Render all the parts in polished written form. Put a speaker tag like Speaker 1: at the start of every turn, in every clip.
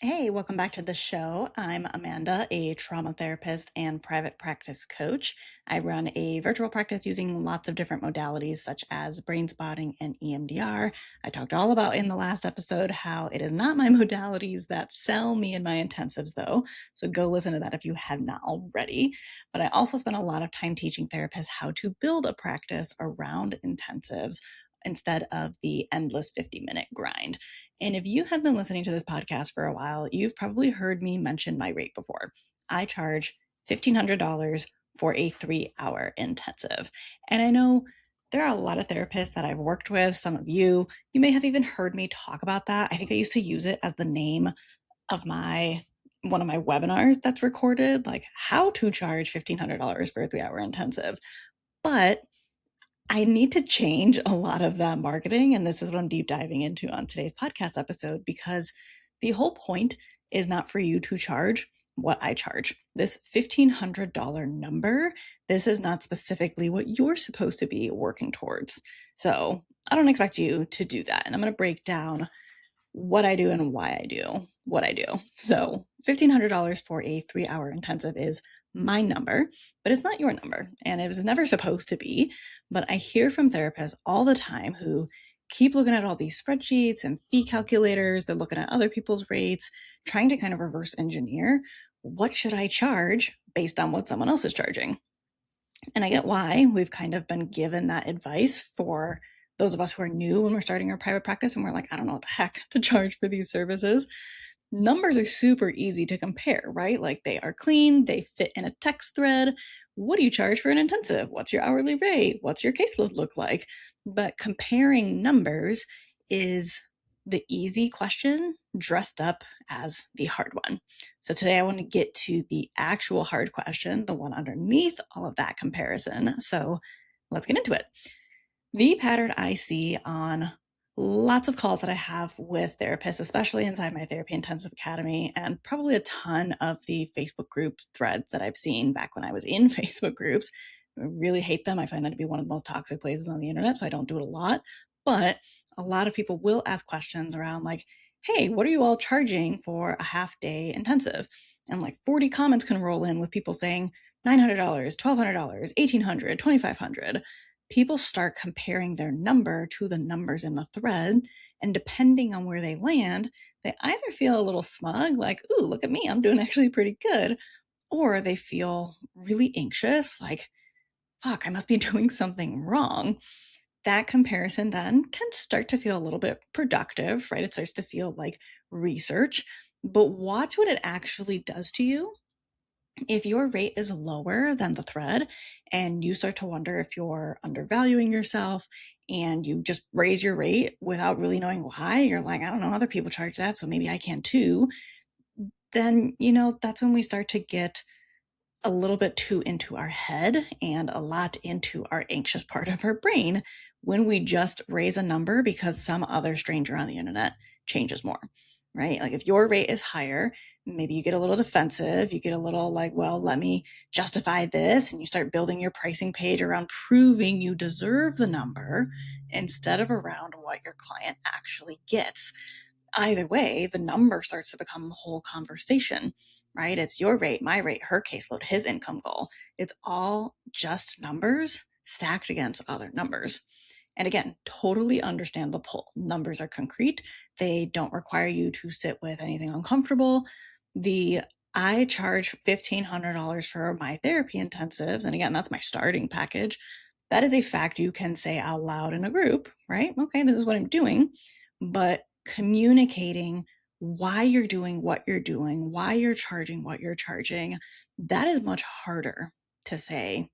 Speaker 1: Hey, welcome back to the show. I'm Amanda, a trauma therapist and private practice coach. I run a virtual practice using lots of different modalities such as brain spotting and EMDR. I talked all about in the last episode how it is not my modalities that sell me and my intensives, though. So go listen to that if you have not already. But I also spend a lot of time teaching therapists how to build a practice around intensives instead of the endless 50-minute grind. And if you have been listening to this podcast for a while, you've probably heard me mention my rate before. I charge $1,500 for a 3-hour intensive. And I know there are a lot of therapists that I've worked with. Some of you may have even heard me talk about that. I think I used to use it as the name of one of my webinars that's recorded, like how to charge $1,500 for a 3-hour intensive. But I need to change a lot of that marketing. And this is what I'm deep diving into on today's podcast episode, because the whole point is not for you to charge what I charge. This $1,500 number, this is not specifically what you're supposed to be working towards. So I don't expect you to do that. And I'm going to break down what I do and why I do what I do. So $1,500 for a 3-hour intensive is my number, but it's not your number. And it was never supposed to be. But I hear from therapists all the time who keep looking at all these spreadsheets and fee calculators. They're looking at other people's rates, trying to kind of reverse engineer what should I charge based on what someone else is charging. And I get why we've kind of been given that advice for those of us who are new when we're starting our private practice and we're like, I don't know what the heck to charge for these services. Numbers are super easy to compare, right? Like they are clean, they fit in a text thread. What do you charge for an intensive? What's your hourly rate? What's your caseload look like? But comparing numbers is the easy question dressed up as the hard one. So today I want to get to the actual hard question, the one underneath all of that comparison. So let's get into it. The pattern I see on lots of calls that I have with therapists, especially inside my Therapy Intensive Academy, and probably a ton of the Facebook group threads that I've seen back when I was in Facebook groups. I really hate them. I find that to be one of the most toxic places on the internet, so I don't do it a lot. But a lot of people will ask questions around like, hey, what are you all charging for a half day intensive? And like 40 comments can roll in with people saying $900, $1,200, $1,800, $2,500. People start comparing their number to the numbers in the thread. And depending on where they land, they either feel a little smug, like, ooh, look at me, I'm doing actually pretty good. Or they feel really anxious, like, fuck, I must be doing something wrong. That comparison then can start to feel a little bit productive, right? It starts to feel like research. But watch what it actually does to you if your rate is lower than the thread and you start to wonder if you're undervaluing yourself and you just raise your rate without really knowing why, you're like, I don't know, other people charge that, so maybe I can too. Then, that's when we start to get a little bit too into our head and a lot into our anxious part of our brain when we just raise a number because some other stranger on the internet changes more, right? Like if your rate is higher, maybe you get a little defensive, you get a little like, well, let me justify this, and you start building your pricing page around proving you deserve the number instead of around what your client actually gets. Either way, the number starts to become the whole conversation, right? It's your rate, my rate, her caseload, his income goal. It's all just numbers stacked against other numbers. And again, totally understand the pull. Numbers are concrete. They don't require you to sit with anything uncomfortable. I charge $1,500 for my therapy intensives. And again, that's my starting package. That is a fact you can say out loud in a group, right? Okay, this is what I'm doing. But communicating why you're doing what you're doing, why you're charging what you're charging, that is much harder to say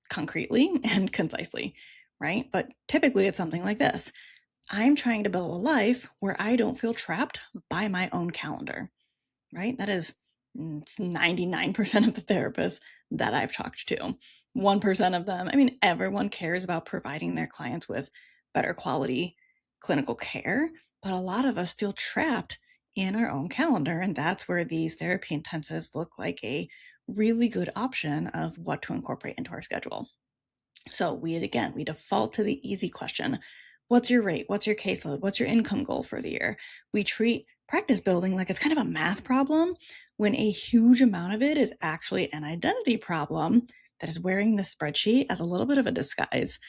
Speaker 1: concretely and concisely, right? But typically it's something like this. I'm trying to build a life where I don't feel trapped by my own calendar, right? That is 99% of the therapists that I've talked to. 1% of them, everyone cares about providing their clients with better quality clinical care, but a lot of us feel trapped in our own calendar. And that's where these therapy intensives look like a really good option of what to incorporate into our schedule. So we default to the easy question. What's your rate? What's your caseload? What's your income goal for the year? We treat practice building like it's kind of a math problem when a huge amount of it is actually an identity problem that is wearing the spreadsheet as a little bit of a disguise.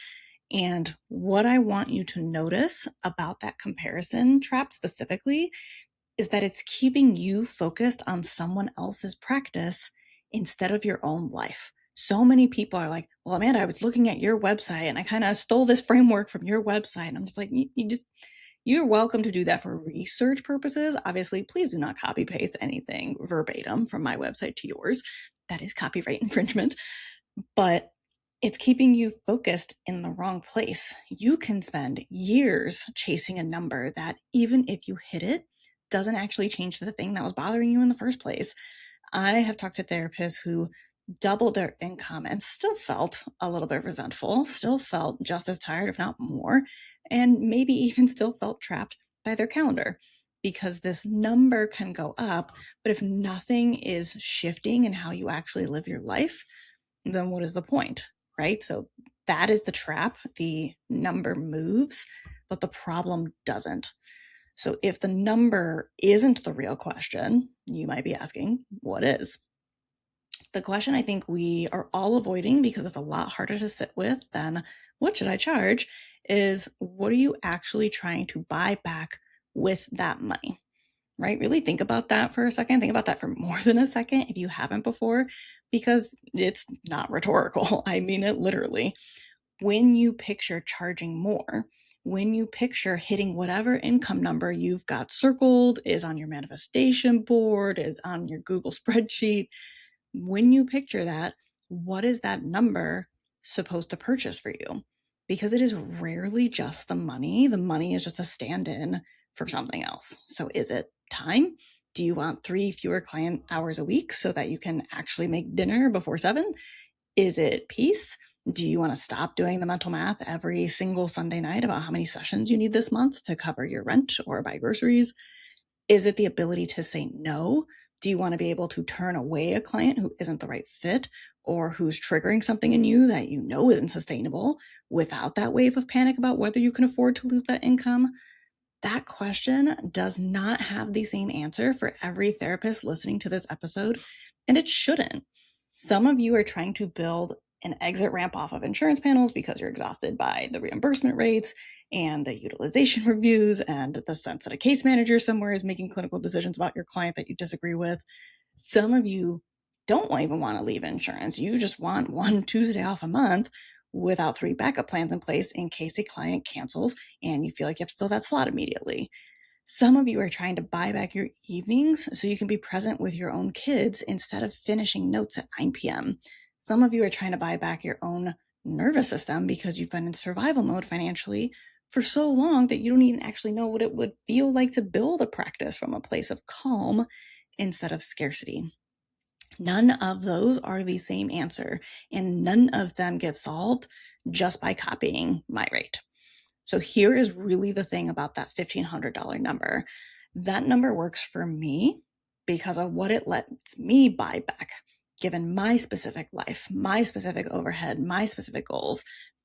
Speaker 1: And what I want you to notice about that comparison trap specifically is that it's keeping you focused on someone else's practice instead of your own life. So many people are like, well, Amanda, I was looking at your website and I kind of stole this framework from your website. And I'm just like, you're welcome to do that for research purposes. Obviously, please do not copy paste anything verbatim from my website to yours. That is copyright infringement. But it's keeping you focused in the wrong place. You can spend years chasing a number that, even if you hit it, doesn't actually change the thing that was bothering you in the first place. I have talked to therapists who doubled their income and still felt a little bit resentful, still felt just as tired, if not more, and maybe even still felt trapped by their calendar, because this number can go up, but if nothing is shifting in how you actually live your life, then what is the point, right? So that is the trap. The number moves, but the problem doesn't. So if the number isn't the real question, you might be asking, what is? The question I think we are all avoiding, because it's a lot harder to sit with than what should I charge, is what are you actually trying to buy back with that money, right? Really think about that for a second. Think about that for more than a second if you haven't before, because it's not rhetorical. I mean it literally. When you picture charging more, when you picture hitting whatever income number you've got circled, is on your manifestation board, is on your Google spreadsheet, when you picture that, what is that number supposed to purchase for you? Because it is rarely just the money. The money is just a stand-in for something else. So is it time? Do you want 3 fewer client hours a week so that you can actually make dinner before 7? Is it peace? Do you want to stop doing the mental math every single Sunday night about how many sessions you need this month to cover your rent or buy groceries? Is it the ability to say no? Do you want to be able to turn away a client who isn't the right fit or who's triggering something in you that you know isn't sustainable without that wave of panic about whether you can afford to lose that income? That question does not have the same answer for every therapist listening to this episode, and it shouldn't. Some of you are trying to build an exit ramp off of insurance panels because you're exhausted by the reimbursement rates and the utilization reviews and the sense that a case manager somewhere is making clinical decisions about your client that you disagree with. Some of you don't even want to leave insurance. You just want one Tuesday off a month without 3 backup plans in place in case a client cancels and you feel like you have to fill that slot immediately. Some of you are trying to buy back your evenings so you can be present with your own kids instead of finishing notes at 9 p.m. Some of you are trying to buy back your own nervous system because you've been in survival mode financially for so long that you don't even actually know what it would feel like to build a practice from a place of calm instead of scarcity. None of those are the same answer, and none of them get solved just by copying my rate. So here is really the thing about that $1,500 number. That number works for me because of what it lets me buy back, given my specific life, my specific overhead, my specific goals.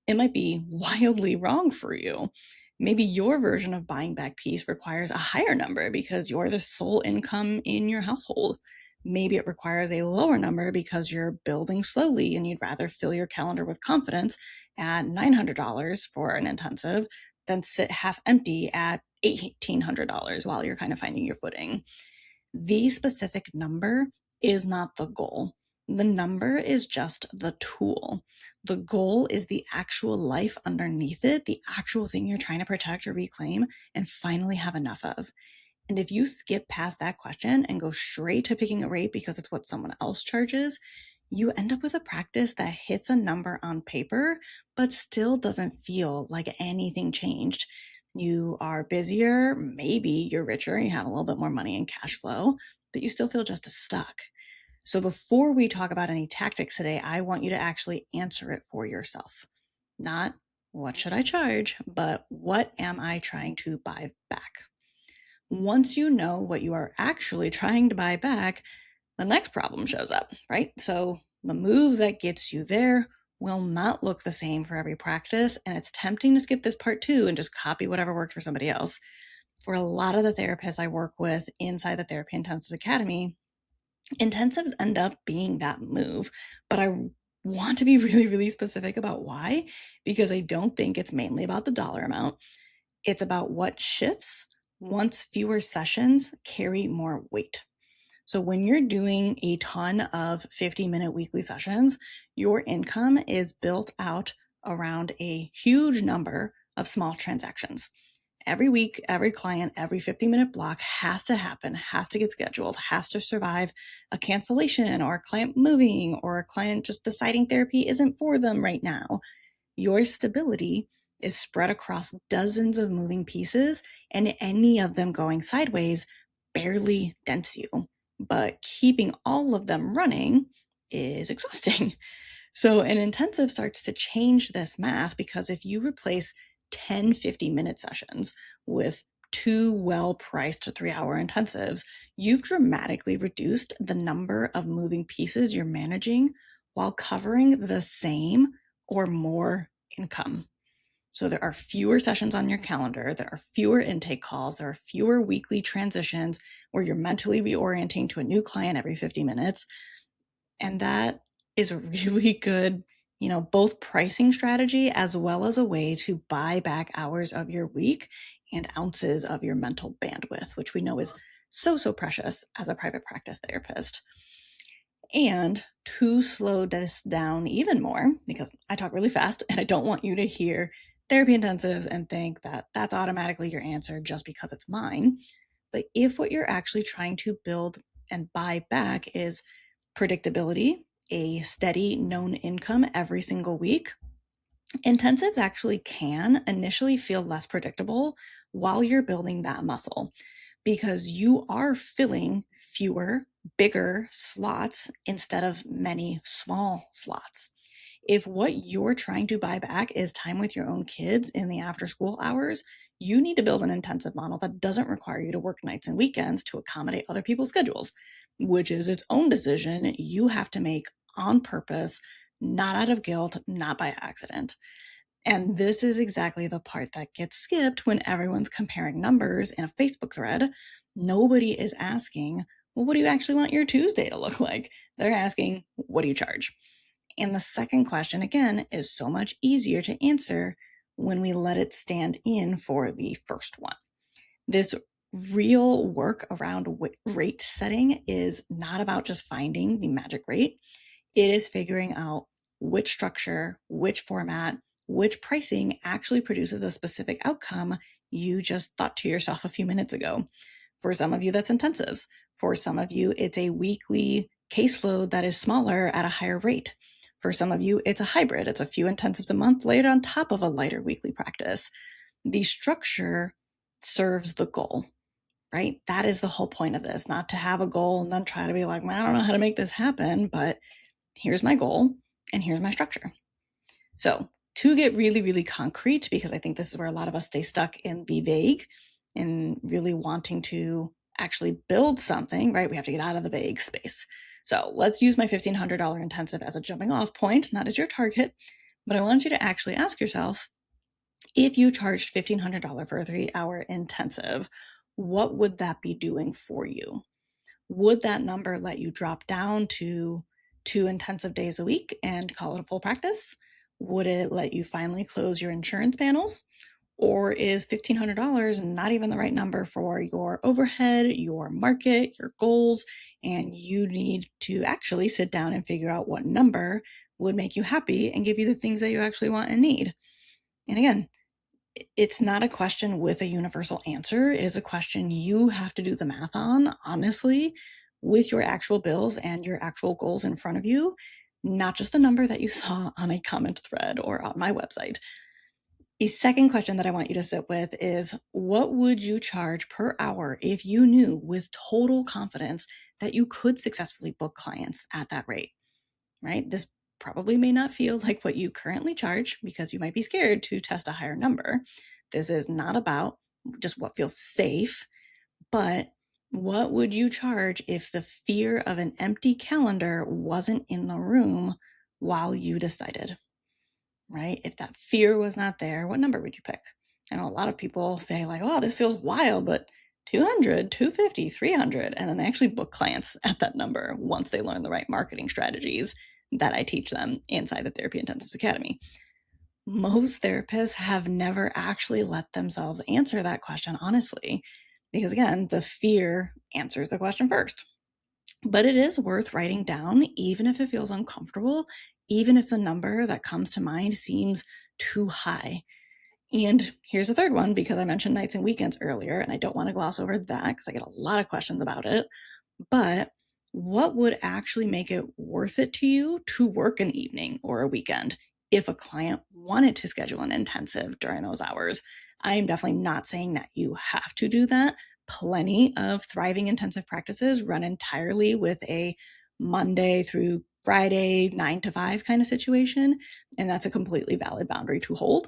Speaker 1: It might be wildly wrong for you. Maybe your version of buying back peace requires a higher number because you're the sole income in your household. Maybe it requires a lower number because you're building slowly and you'd rather fill your calendar with confidence at $900 for an intensive than sit half empty at $1,800 while you're kind of finding your footing. The specific number is not the goal. The number is just the tool. The goal is the actual life underneath it, the actual thing you're trying to protect or reclaim and finally have enough of. And if you skip past that question and go straight to picking a rate because it's what someone else charges, you end up with a practice that hits a number on paper, but still doesn't feel like anything changed. You are busier, maybe you're richer, you have a little bit more money in cash flow, but you still feel just as stuck. So before we talk about any tactics today, I want you to actually answer it for yourself. Not what should I charge, but what am I trying to buy back? Once you know what you are actually trying to buy back, the next problem shows up, right? So the move that gets you there will not look the same for every practice, and it's tempting to skip this part too and just copy whatever worked for somebody else. For a lot of the therapists I work with inside the Therapy Intensives Academy, intensives end up being that move. But I want to be really, really specific about why, because I don't think it's mainly about the dollar amount. It's about what shifts once fewer sessions carry more weight. So when you're doing a ton of 50-minute weekly sessions, your income is built out around a huge number of small transactions. Every week, every client, every 50-minute block has to happen, has to get scheduled, has to survive a cancellation or a client moving or a client just deciding therapy isn't for them right now. Your stability is spread across dozens of moving pieces, and any of them going sideways barely dents you. But keeping all of them running is exhausting. So an intensive starts to change this math, because if you replace 10 50-minute sessions with 2 well-priced 3-hour intensives, you've dramatically reduced the number of moving pieces you're managing while covering the same or more income. So there are fewer sessions on your calendar, there are fewer intake calls, there are fewer weekly transitions where you're mentally reorienting to a new client every 50 minutes. And that is a really good, both pricing strategy as well as a way to buy back hours of your week and ounces of your mental bandwidth, which we know is so, so precious as a private practice therapist. And to slow this down even more, because I talk really fast and I don't want you to hear therapy intensives and think that that's automatically your answer just because it's mine. But if what you're actually trying to build and buy back is predictability, a steady known income every single week, intensives actually can initially feel less predictable while you're building that muscle, because you are filling fewer, bigger slots instead of many small slots. If what you're trying to buy back is time with your own kids in the after school hours, you need to build an intensive model that doesn't require you to work nights and weekends to accommodate other people's schedules, which is its own decision you have to make on purpose, not out of guilt, not by accident. And this is exactly the part that gets skipped when everyone's comparing numbers in a Facebook thread. Nobody is asking, well, what do you actually want your Tuesday to look like? They're asking, what do you charge? And the second question, again, is so much easier to answer when we let it stand in for the first one. This real work around rate setting is not about just finding the magic rate. It is figuring out which structure, which format, which pricing actually produces the specific outcome you just thought to yourself a few minutes ago. For some of you, that's intensives. For some of you, it's a weekly caseload that is smaller at a higher rate. For some of you, it's a hybrid. It's a few intensives a month layered on top of a lighter weekly practice. The structure serves the goal, right? That is the whole point of this, not to have a goal and then try to be like, well, I don't know how to make this happen, but here's my goal and here's my structure. So to get really, really concrete, because I think this is where a lot of us stay stuck in the vague and really wanting to actually build something, right? We have to get out of the vague space. So let's use my $1,500 intensive as a jumping off point, not as your target, but I want you to actually ask yourself, if you charged $1,500 for a 3-hour intensive, what would that be doing for you? Would that number let you drop down to 2 intensive days a week and call it a full practice? Would it let you finally close your insurance panels? Or is $1,500 not even the right number for your overhead, your market, your goals, and you need to actually sit down and figure out what number would make you happy and give you the things that you actually want and need? And again, it's not a question with a universal answer. It is a question you have to do the math on, honestly, with your actual bills and your actual goals in front of you, not just the number that you saw on a comment thread or on my website. A second question that I want you to sit with is, what would you charge per hour if you knew with total confidence that you could successfully book clients at that rate, right? This probably may not feel like what you currently charge because you might be scared to test a higher number. This is not about just what feels safe, but what would you charge if the fear of an empty calendar wasn't in the room while you decided, right? If that fear was not there, what number would you pick? I know a lot of people say like, oh, this feels wild, but 200, 250, 300. And then they actually book clients at that number once they learn the right marketing strategies that I teach them inside the Therapy Intensives Academy. Most therapists have never actually let themselves answer that question honestly, because again, the fear answers the question first. But it is worth writing down, even if it feels uncomfortable, even if the number that comes to mind seems too high. And here's a third one, because I mentioned nights and weekends earlier, and I don't want to gloss over that because I get a lot of questions about it. But what would actually make it worth it to you to work an evening or a weekend if a client wanted to schedule an intensive during those hours? I am definitely not saying that you have to do that. Plenty of thriving intensive practices run entirely with a Monday through Friday, 9 to 5 kind of situation. And that's a completely valid boundary to hold.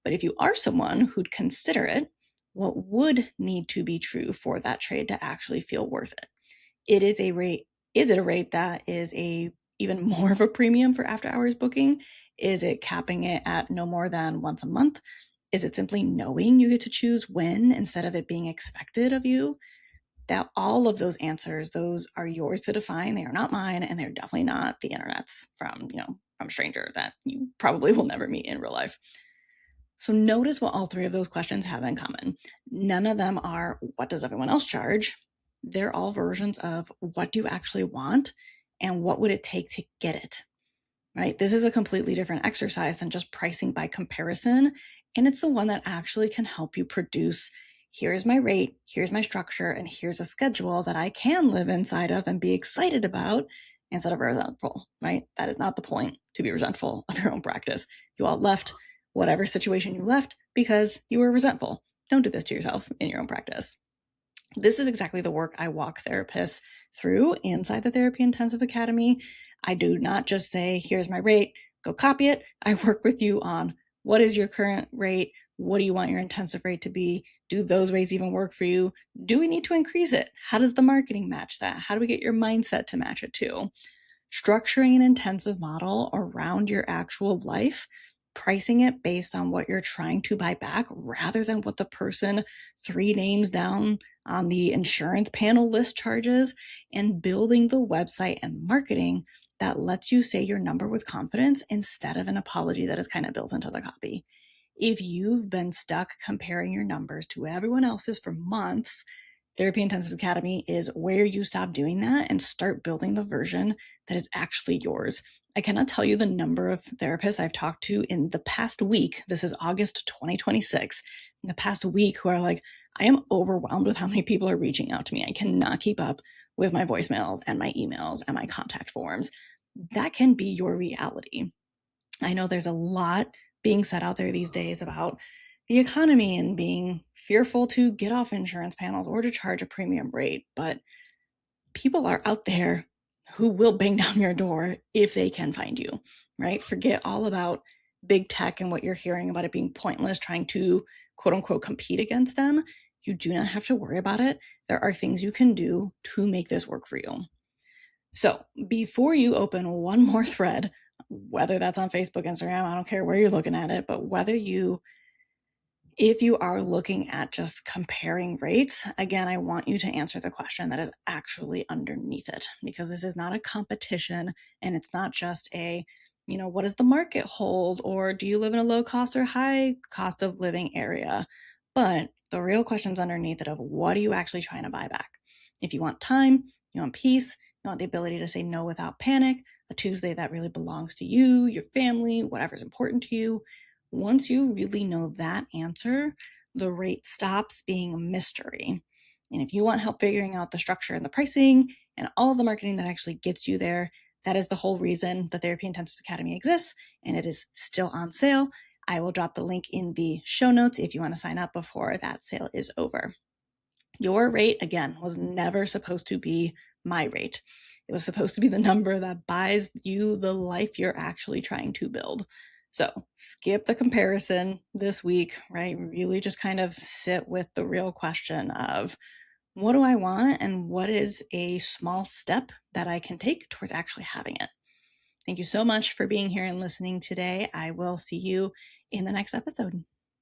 Speaker 1: But if you are someone who'd consider it, what would need to be true for that trade to actually feel worth it? Is it a rate that is even more of a premium for after hours booking? Is it capping it at no more than once a month? Is it simply knowing you get to choose when instead of it being expected of you? That all of those answers, those are yours to define. They are not mine, and they're definitely not the internet's from a stranger that you probably will never meet in real life. So notice what all three of those questions have in common. None of them are, what does everyone else charge? They're all versions of, what do you actually want and what would it take to get it, right? This is a completely different exercise than just pricing by comparison. And it's the one that actually can help you produce, here's my rate, here's my structure, and here's a schedule that I can live inside of and be excited about instead of resentful, right? That is not the point, to be resentful of your own practice. You all left whatever situation you left because you were resentful. Don't do this to yourself in your own practice. This is exactly the work I walk therapists through inside the Therapy Intensives Academy. I do not just say, here's my rate, go copy it. I work with you on, what is your current rate? What do you want your intensive rate to be? Do those rates even work for you? Do we need to increase it? How does the marketing match that? How do we get your mindset to match it too? Structuring an intensive model around your actual life, pricing it based on what you're trying to buy back rather than what the person 3 names down on the insurance panel list charges, and building the website and marketing that lets you say your number with confidence instead of an apology that is kind of built into the copy. If you've been stuck comparing your numbers to everyone else's for months, Therapy Intensives Academy is where you stop doing that and start building the version that is actually yours. I cannot tell you the number of therapists I've talked to in the past week. This is August 2026. In the past week, who are like, I am overwhelmed with how many people are reaching out to me. I cannot keep up with my voicemails and my emails and my contact forms. That can be your reality. I know there's a lot being said out there these days about the economy and being fearful to get off insurance panels or to charge a premium rate, but people are out there who will bang down your door if they can find you, right? Forget all about big tech and what you're hearing about it being pointless trying to quote unquote compete against them. You do not have to worry about it. There are things you can do to make this work for you. So before you open one more thread, whether that's on Facebook, Instagram, I don't care where you're looking at it, but if you are looking at just comparing rates, again, I want you to answer the question that is actually underneath it, because this is not a competition and it's not just what does the market hold? Or do you live in a low cost or high cost of living area? But the real questions underneath it of, what are you actually trying to buy back? If you want time, you want peace, you want the ability to say no without panic, a Tuesday that really belongs to you, your family, whatever's important to you. Once you really know that answer, the rate stops being a mystery. And if you want help figuring out the structure and the pricing and all of the marketing that actually gets you there, that is the whole reason the Therapy Intensives Academy exists, and it is still on sale. I will drop the link in the show notes if you want to sign up before that sale is over. Your rate, again, was never supposed to be my rate. It was supposed to be the number that buys you the life you're actually trying to build. So skip the comparison this week, right? Really just kind of sit with the real question of, what do I want and what is a small step that I can take towards actually having it? Thank you so much for being here and listening today. I will see you in the next episode.